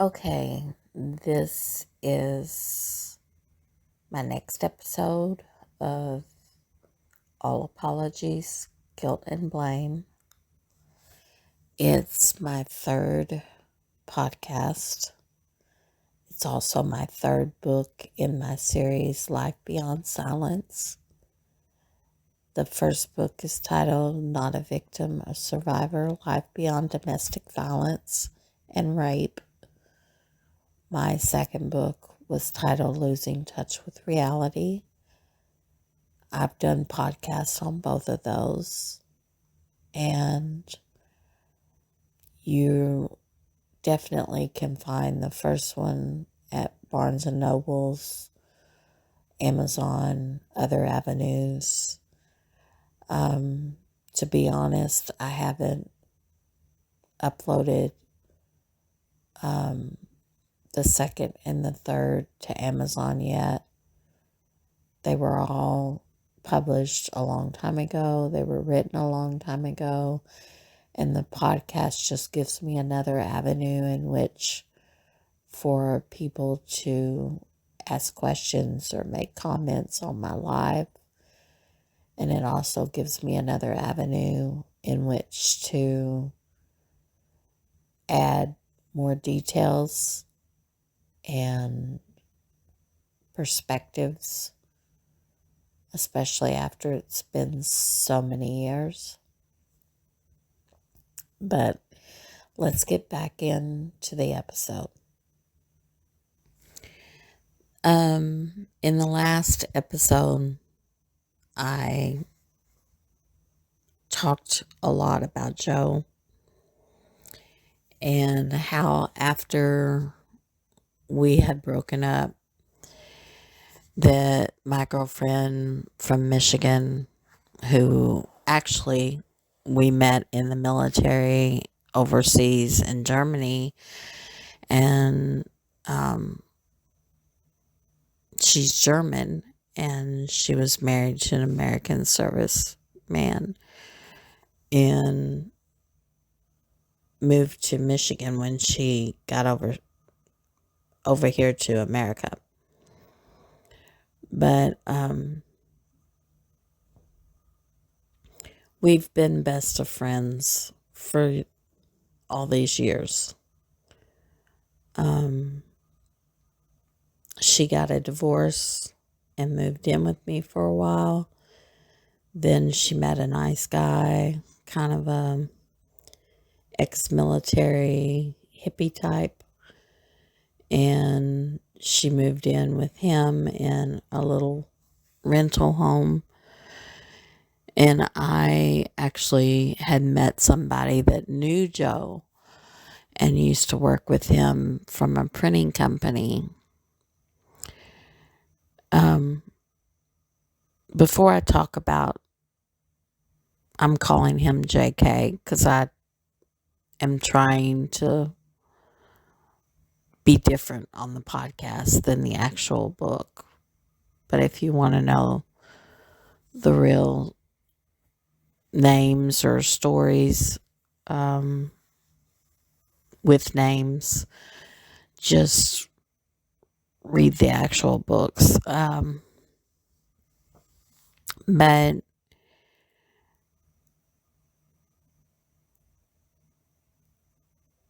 Okay, this is my next episode of All Apologies, Guilt and Blame. It's my third podcast. It's also my third book in my series, Life Beyond Silence. The first book is titled Not a Victim, a Survivor, Life Beyond Domestic Violence and Rape. My second book was titled Losing Touch with Reality. I've done podcasts on both of those, and you definitely can find the first one at Barnes and Nobles, Amazon, other avenues. To be honest, I haven't uploaded the second and the third to Amazon yet. They were all published a long time ago. They were written a long time ago. And the podcast just gives me another avenue in which for people to ask questions or make comments on my live. And it also gives me another avenue in which to add more details and perspectives, especially after it's been so many years. But let's get back into the episode. In the last episode, I talked a lot about Joe and how after we had broken up, that my girlfriend from Michigan, who actually we met in the military overseas in Germany, and she's German, and she was married to an American service man and moved to Michigan when she got over here to America. But we've been best of friends for all these years. She got a divorce and moved in with me for a while. Then she met a nice guy, kind of a ex-military hippie type, and she moved in with him in a little rental home. And I actually had met somebody that knew Joe and used to work with him from a printing company. Before I talk about, I'm calling him JK because I am trying to be different on the podcast than the actual book. But if you want to know the real names or stories with names, just read the actual books. But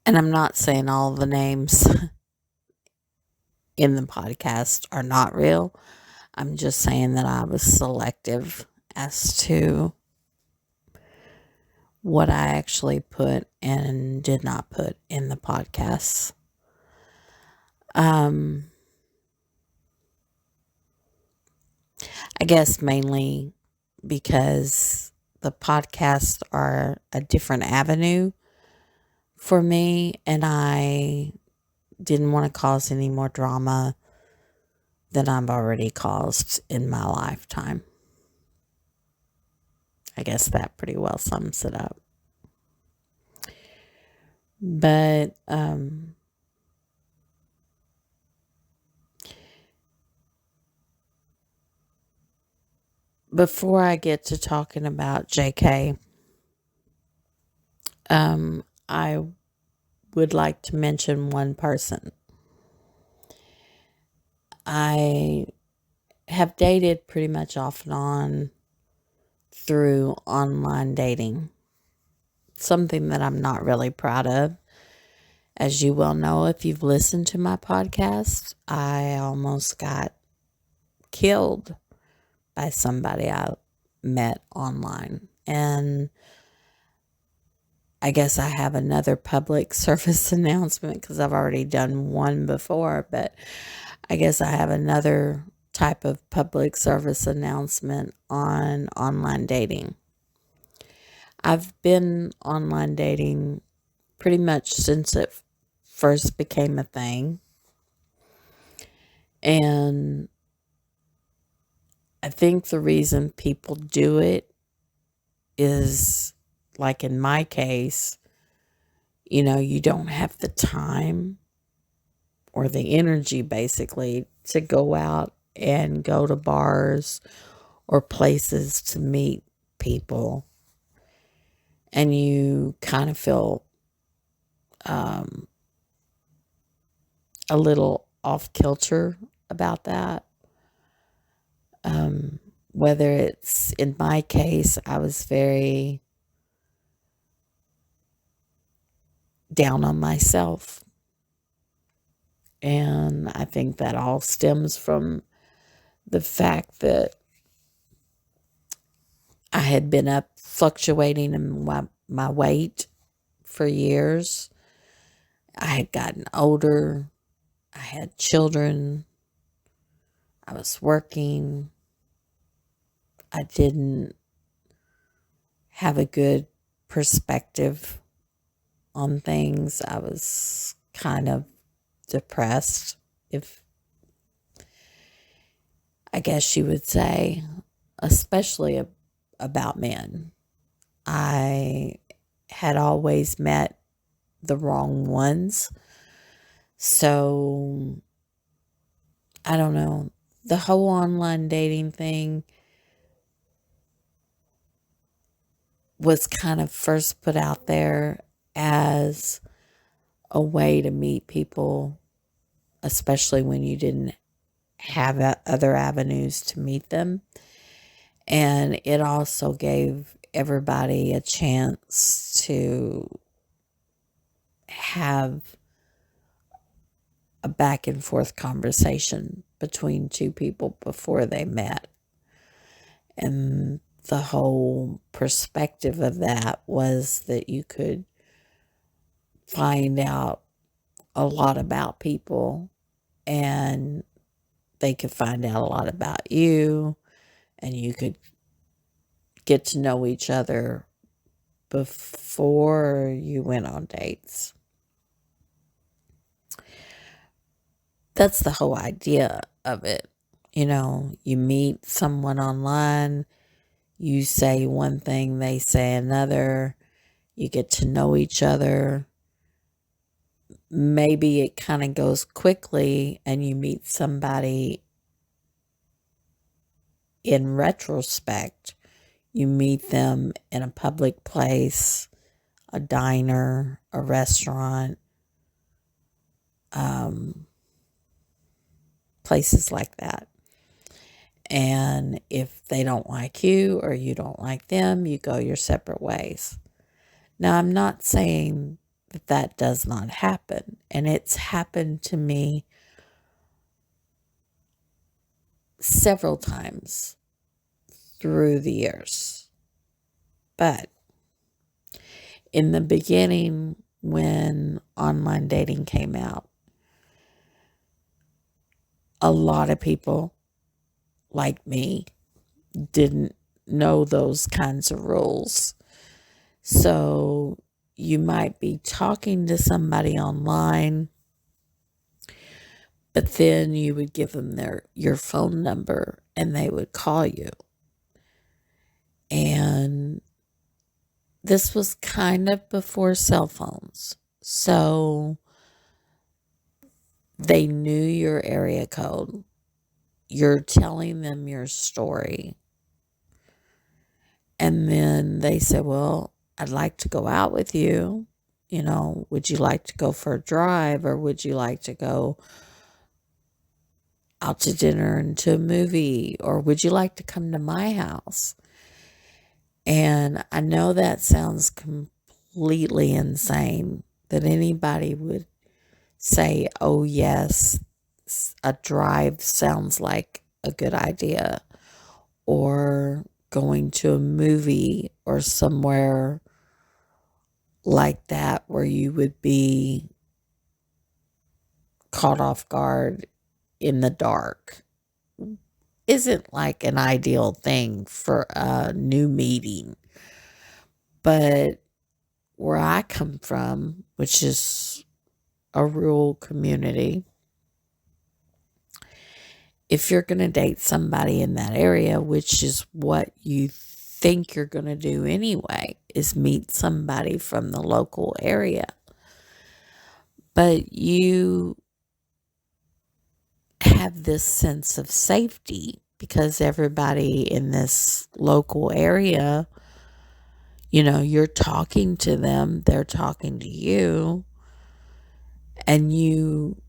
and I'm not saying all the names in the podcast are not real. I'm just saying that I was selective as to what I actually put and did not put in the podcasts. I guess mainly because the podcasts are a different avenue for me, and I didn't want to cause any more drama than I've already caused in my lifetime. I guess that pretty well sums it up. But before I get to talking about JK, I would like to mention one person. I have dated pretty much off and on through online dating, something that I'm not really proud of. As you well know, if you've listened to my podcast, I almost got killed by somebody I met online. And I guess I have another public service announcement because I've already done one before, but I guess I have another type of public service announcement on online dating. I've been online dating pretty much since it first became a thing. And I think the reason people do it is, like in my case, you don't have the time or the energy basically to go out and go to bars or places to meet people. And you kind of feel a little off kilter about that. Whether it's, in my case, I was very down on myself. And I think that all stems from the fact that I had been up fluctuating in my weight for years. I had gotten older. I had children. I was working. I didn't have a good perspective on things. I was kind of depressed, if I guess you would say, especially about men. I had always met the wrong ones. So, I don't know. The whole online dating thing was kind of first put out there as a way to meet people, especially when you didn't have other avenues to meet them. And it also gave everybody a chance to have a back and forth conversation between two people before they met. And the whole perspective of that was that you could find out a lot about people, and they could find out a lot about you, and you could get to know each other before you went on dates. That's the whole idea of it. You meet someone online, you say one thing, they say another, you get to know each other. Maybe it kind of goes quickly and you meet somebody in retrospect. You meet them in a public place, a diner, a restaurant, places like that. And if they don't like you or you don't like them, you go your separate ways. Now, I'm not saying that that does not happen, and it's happened to me several times through the years. But in the beginning, when online dating came out, a lot of people like me didn't know those kinds of rules. So you might be talking to somebody online, but then you would give them your phone number and they would call you. And this was kind of before cell phones. So they knew your area code. You're telling them your story. And then they said, well, I'd like to go out with you. would you like to go for a drive, or would you like to go out to dinner and to a movie, or would you like to come to my house? And I know that sounds completely insane that anybody would say, oh, yes, a drive sounds like a good idea, or going to a movie or somewhere like that where you would be caught off guard in the dark isn't like an ideal thing for a new meeting. But where I come from, which is a rural community, if you're going to date somebody in that area, which is what you think you're going to do anyway, is meet somebody from the local area. But you have this sense of safety because everybody in this local area, you're talking to them, they're talking to you, and you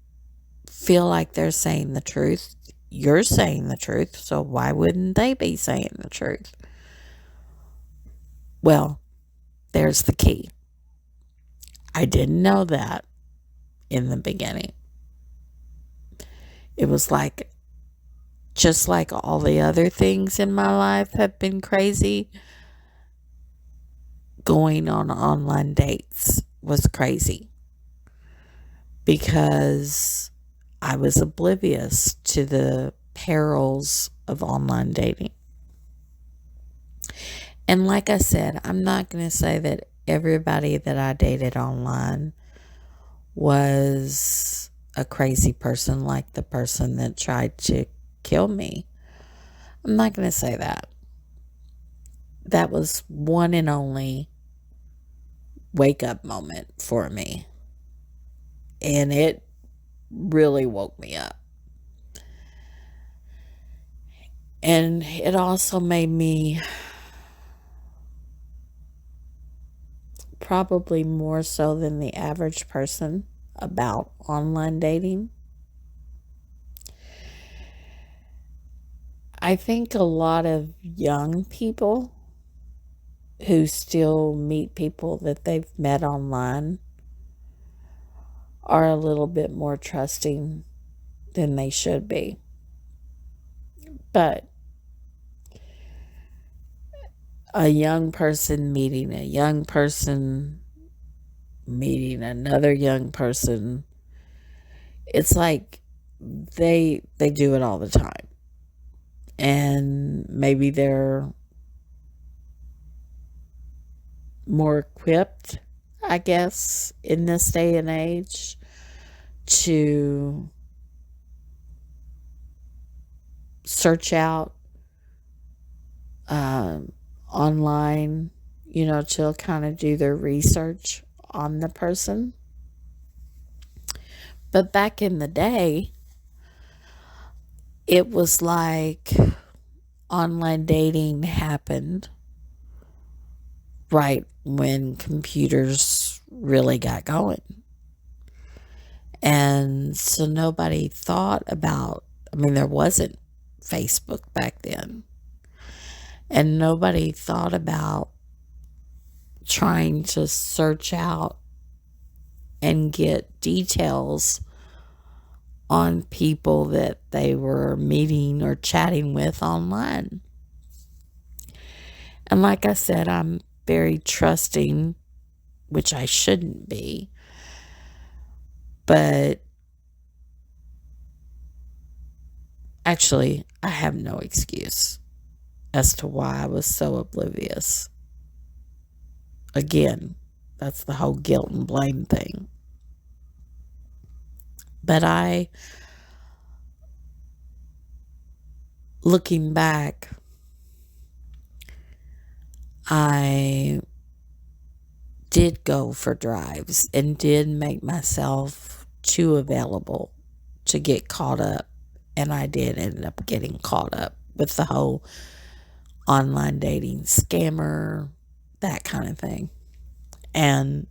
feel like they're saying the truth. You're saying the truth, so why wouldn't they be saying the truth? Well, there's the key. I didn't know that in the beginning. It was like, just like all the other things in my life have been crazy, going on online dates was crazy because I was oblivious to the perils of online dating. And like I said, I'm not going to say that everybody that I dated online was a crazy person like the person that tried to kill me. I'm not going to say that. That was one and only wake up moment for me. And it really woke me up. And it also made me probably more so than the average person about online dating. I think a lot of young people who still meet people that they've met online are a little bit more trusting than they should be. But a young person meeting a young person meeting another young person, it's like they do it all the time. And maybe they're more equipped, I guess, in this day and age to search out online, to kind of do their research on the person. But back in the day, it was like online dating happened right when computers really got going. And so nobody thought about, there wasn't Facebook back then. And nobody thought about trying to search out and get details on people that they were meeting or chatting with online. And like I said, I'm very trusting, which I shouldn't be. But actually, I have no excuse as to why I was so oblivious. Again, that's the whole guilt and blame thing. But looking back, I did go for drives and did make myself too available to get caught up. And I did end up getting caught up with the whole online dating scammer, that kind of thing. And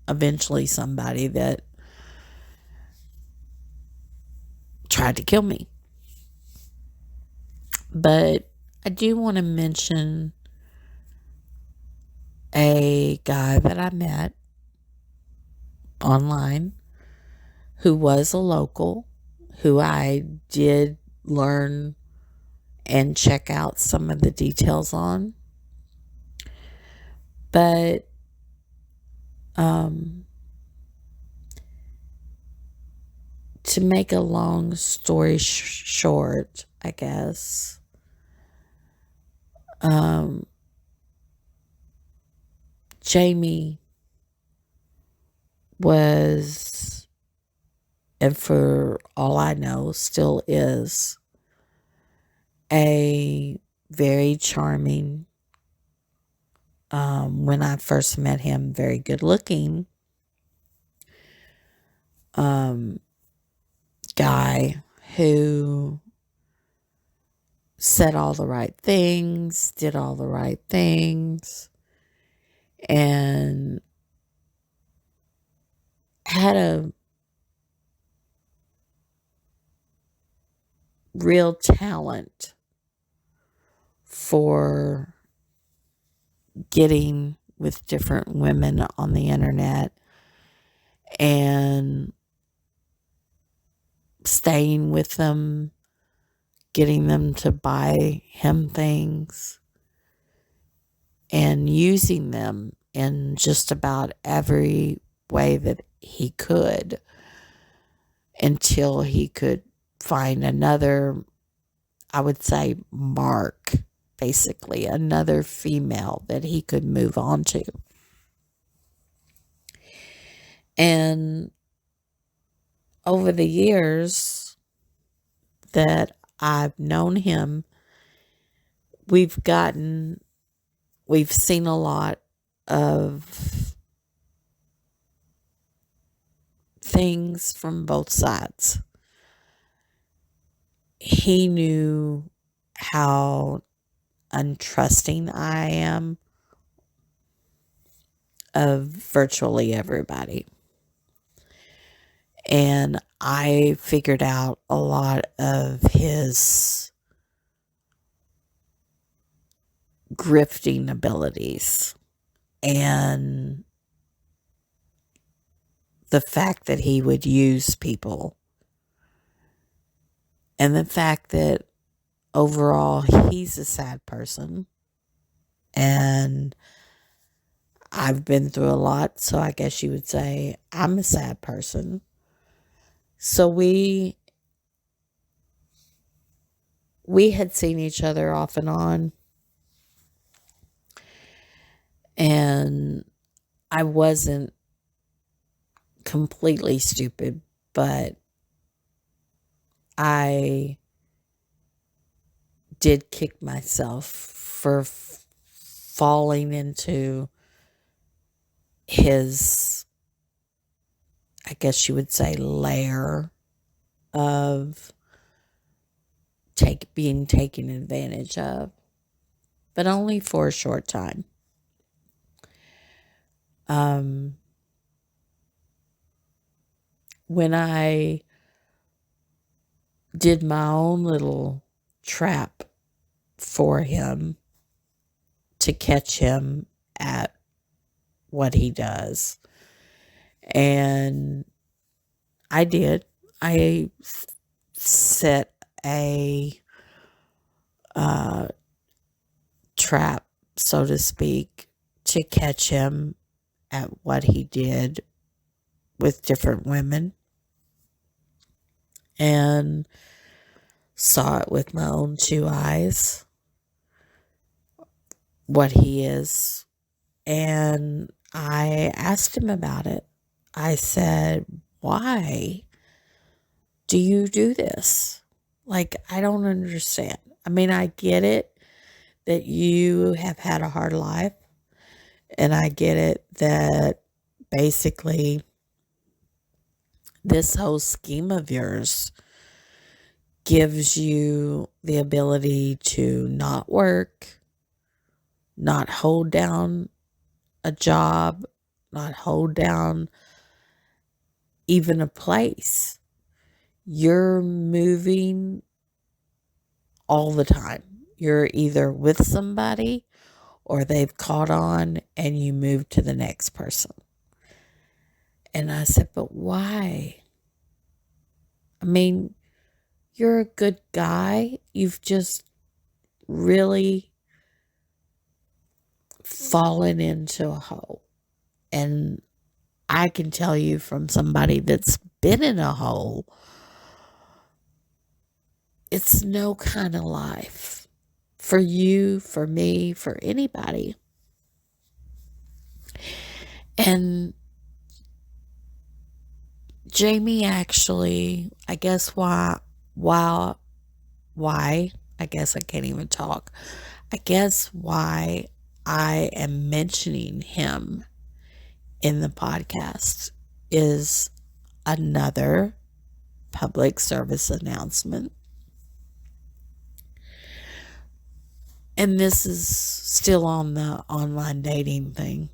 eventually somebody that tried to kill me. But I do want to mention a guy that I met online who was a local, who I did learn and check out some of the details on. But to make a long story short, I guess, Jamie was, and for all I know, still is, a very charming, when I first met him, very good looking guy who said all the right things, did all the right things, and had a real talent for getting with different women on the internet and staying with them, getting them to buy him things, and using them in just about every way that he could until he could find another, I would say, mark, basically, another female that he could move on to. And over the years that I've known him, we've seen a lot of things from both sides. He knew how untrusting I am of virtually everybody. And I figured out a lot of his grifting abilities and the fact that he would use people, and the fact that overall he's a sad person, and I've been through a lot, so I guess you would say I'm a sad person. So we had seen each other off and on, and I wasn't completely stupid, but I did kick myself for falling into his, I guess you would say, lair of being taken advantage of, but only for a short time. When I did my own little trap for him to catch him at what he does, and I did. I set a trap, so to speak, to catch him at what he did with different women, and saw it with my own two eyes, what he is. And I asked him about it. I said, why do you do this? Like, I don't understand. I mean, I get it that you have had a hard life, and I get it that basically this whole scheme of yours gives you the ability to not work, not hold down a job, not hold down even a place. You're moving all the time. You're either with somebody or they've caught on and you move to the next person. And I said, but why? I mean, you're a good guy. You've just really fallen into a hole. And I can tell you from somebody that's been in a hole, it's no kind of life for you, for me, for anybody. And Jamie actually, I guess why, I guess I can't even talk. I guess why I am mentioning him in the podcast is another public service announcement. And this is still on the online dating thing.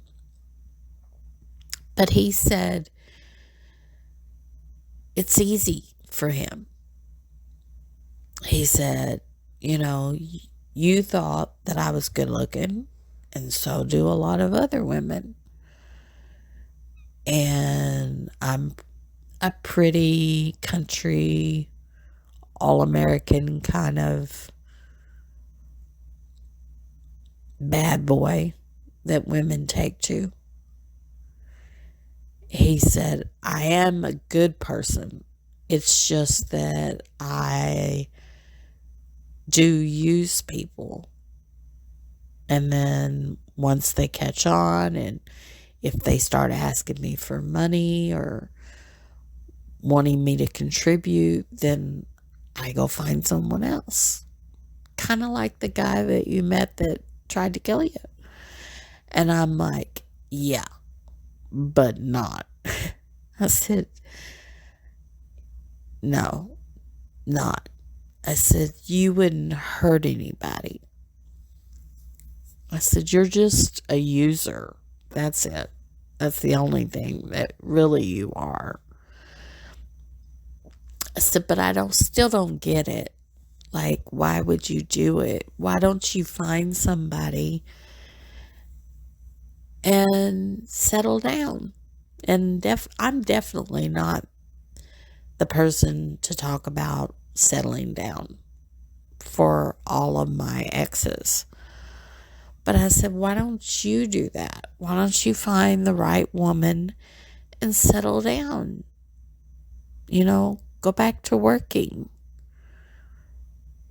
But he said it's easy for him. He said, you know, you thought that I was good looking, and so do a lot of other women. And I'm a pretty country, all-American kind of bad boy that women take to. He said, I am a good person. It's just that I do use people. And then once they catch on, and if they start asking me for money or wanting me to contribute, then I go find someone else. Kind of like the guy that you met that tried to kill you. And I'm like, yeah, but not. I said, no, not. I said, you wouldn't hurt anybody. I said, you're just a user. That's it. That's the only thing that really you are. I said, but I still don't get it. Like, why would you do it? Why don't you find somebody and settle down? And I'm definitely not the person to talk about settling down for all of my exes. But I said, why don't you do that? Why don't you find the right woman and settle down? You know, go back to working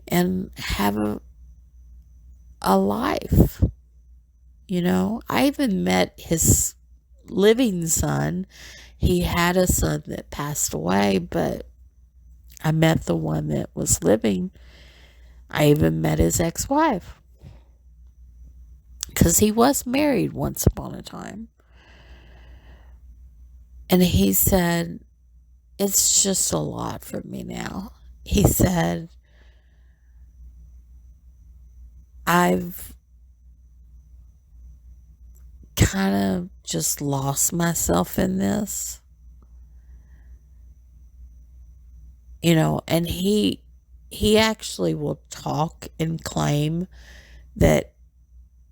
and have a life. You know, I even met his living son. He had a son that passed away, but I met the one that was living. I even met his ex-wife, because he was married once upon a time. And he said, it's just a lot for me now. He said, I've kind of just lost myself in this. You know, and he actually will talk and claim that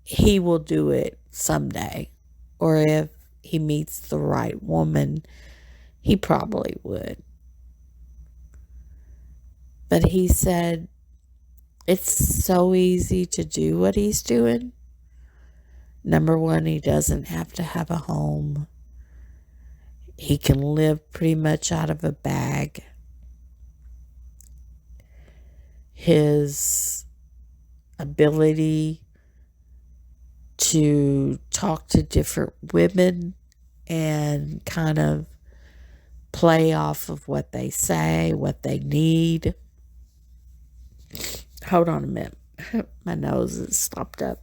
he will do it someday. Or if he meets the right woman, he probably would. But he said it's so easy to do what he's doing. Number one, he doesn't have to have a home. He can live pretty much out of a bag. His ability to talk to different women and kind of play off of what they say, what they need. Hold on a minute. My nose is stopped up.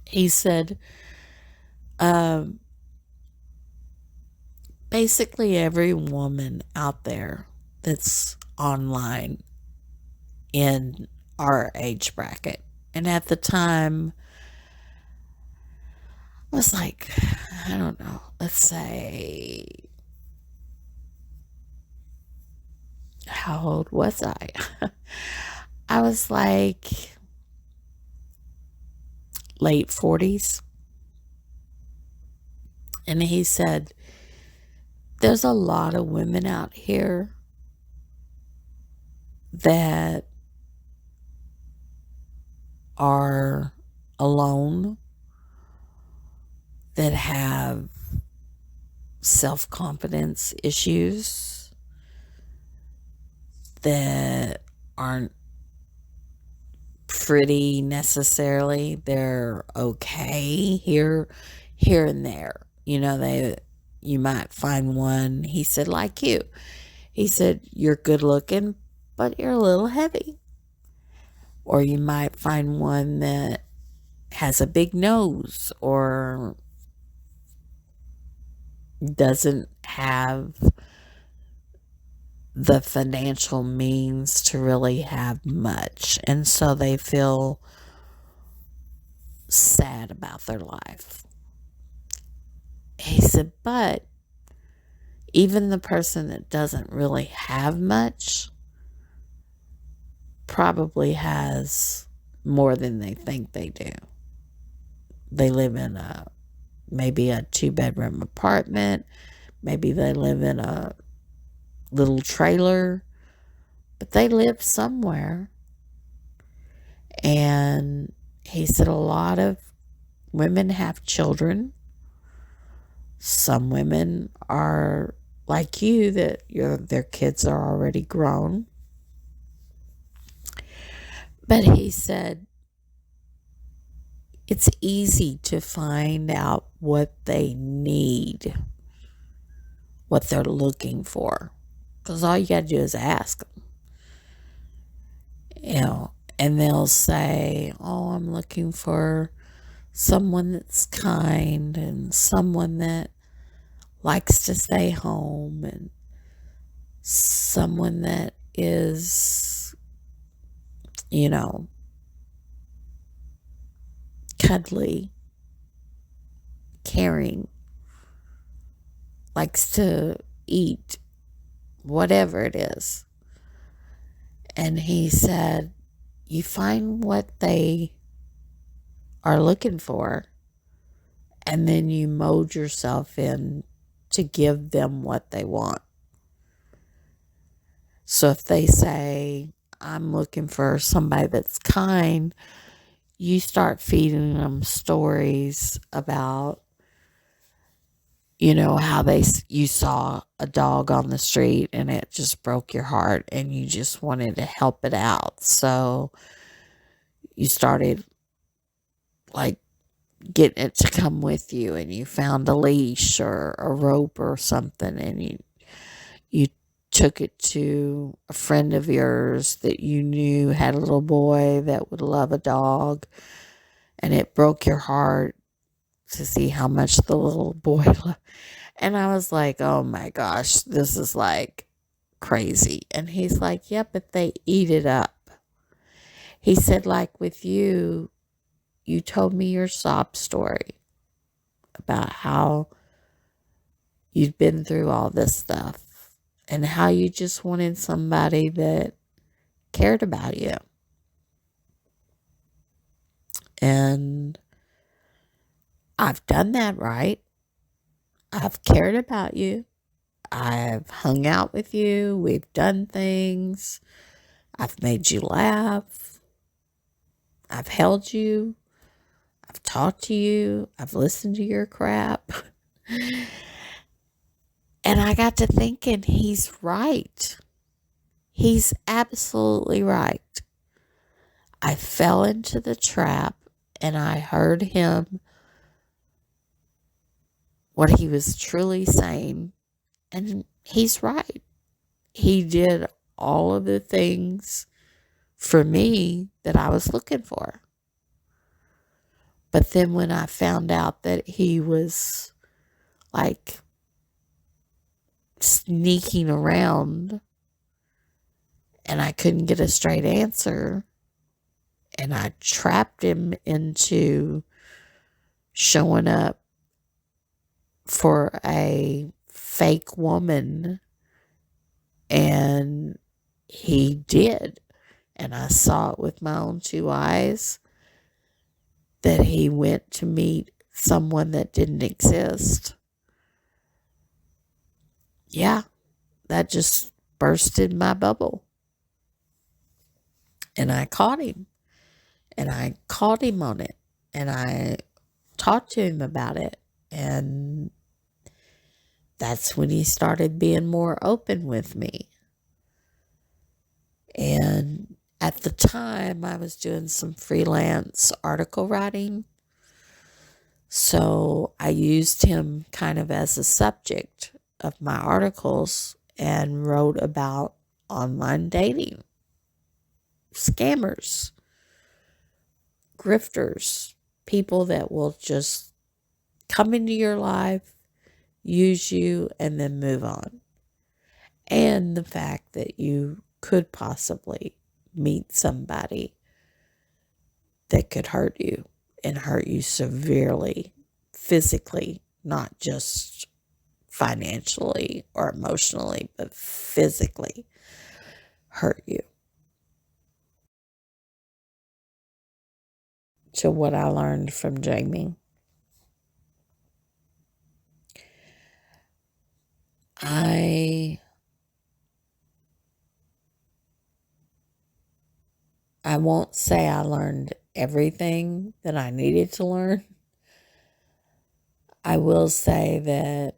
He said, basically every woman out there that's online in our age bracket. And at the time, was like, I don't know, let's say, how old was I? I was like late 40s. And he said, there's a lot of women out here that are alone, that have self-confidence issues, that aren't pretty necessarily. They're okay here and there. You might find one, he said, like you. He said, you're good looking, but you're a little heavy. Or you might find one that has a big nose or doesn't have the financial means to really have much. And so they feel sad about their life. He said, but even the person that doesn't really have much probably has more than they think they do. They live in maybe a 2-bedroom apartment. Maybe they live in a little trailer, but they live somewhere. And he said a lot of women have children. Some women are like you, that their kids are already grown. But he said it's easy to find out what they need, what they're looking for, because all you got to do is ask them. And they'll say, oh, I'm looking for someone that's kind and someone that likes to stay home and someone that is, cuddly, caring, likes to eat, whatever it is. And he said, you find what they are looking for, and then you mold yourself in to give them what they want. So if they say, I'm looking for somebody that's kind, you start feeding them stories about, how you saw a dog on the street and it just broke your heart and you just wanted to help it out. So you started like getting it to come with you, and you found a leash or a rope or something, and you took it to a friend of yours that you knew had a little boy that would love a dog, and it broke your heart to see how much the little boy loved. And I was like, oh my gosh, this is like crazy. And he's like, yeah, but they eat it up. He said, like with you, you told me your sob story about how you'd been through all this stuff and how you just wanted somebody that cared about you. And I've done that, right? I've cared about you. I've hung out with you. We've done things. I've made you laugh. I've held you. I've talked to you. I've listened to your crap. And I got to thinking, he's right. He's absolutely right. I fell into the trap and I heard him, what he was truly saying. And he's right. He did all of the things for me that I was looking for. But then when I found out that he was like sneaking around and I couldn't get a straight answer, and I trapped him into showing up for a fake woman, and he did. And I saw it with my own two eyes that he went to meet someone that didn't exist. Yeah, that just bursted my bubble. And I caught him. And I called him on it. And I talked to him about it. And that's when he started being more open with me. And at the time, I was doing some freelance article writing. So I used him kind of as a subject of my articles and wrote about online dating, scammers, grifters, people that will just come into your life, use you, and then move on. And the fact that you could possibly meet somebody that could hurt you and hurt you severely, physically, not just financially or emotionally, but physically hurt you. So, what I learned from Jamie, I won't say I learned everything that I needed to learn. I will say that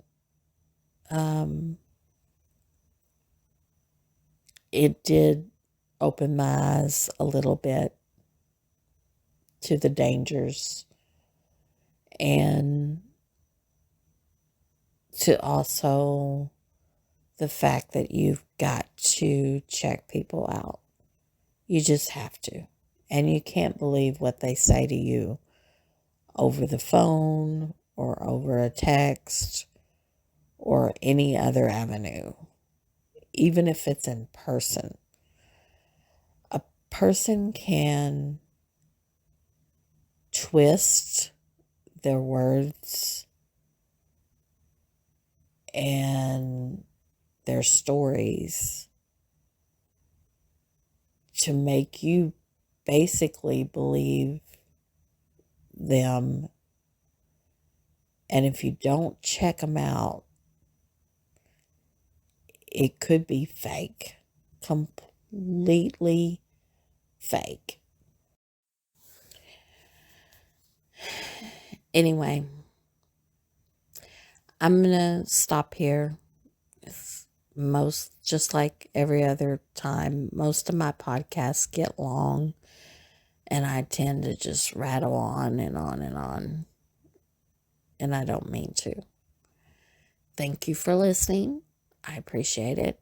it did open my eyes a little bit to the dangers and to also the fact that you've got to check people out. You just have to. And you can't believe what they say to you over the phone or over a text or any other avenue, even if it's in person. A person can twist their words and their stories to make you basically believe them. And if you don't check them out, it could be fake, completely fake. Anyway, I'm going to stop here. Just like every other time, most of my podcasts get long and I tend to just rattle on and on and on. And I don't mean to. Thank you for listening. I appreciate it.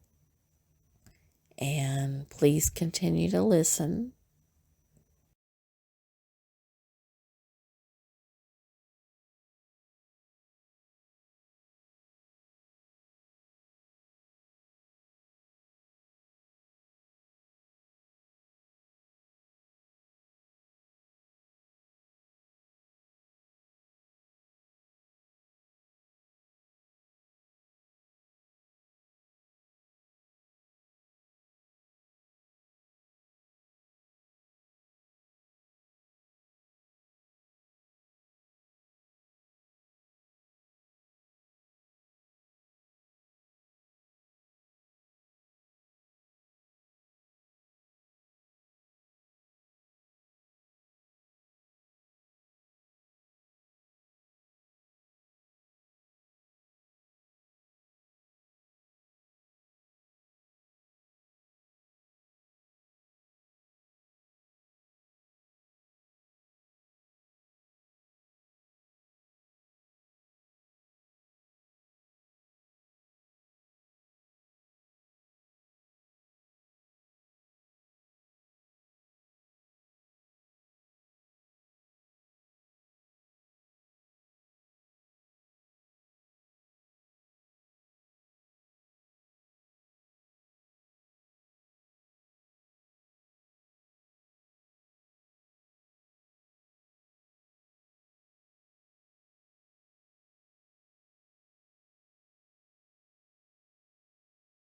And please continue to listen.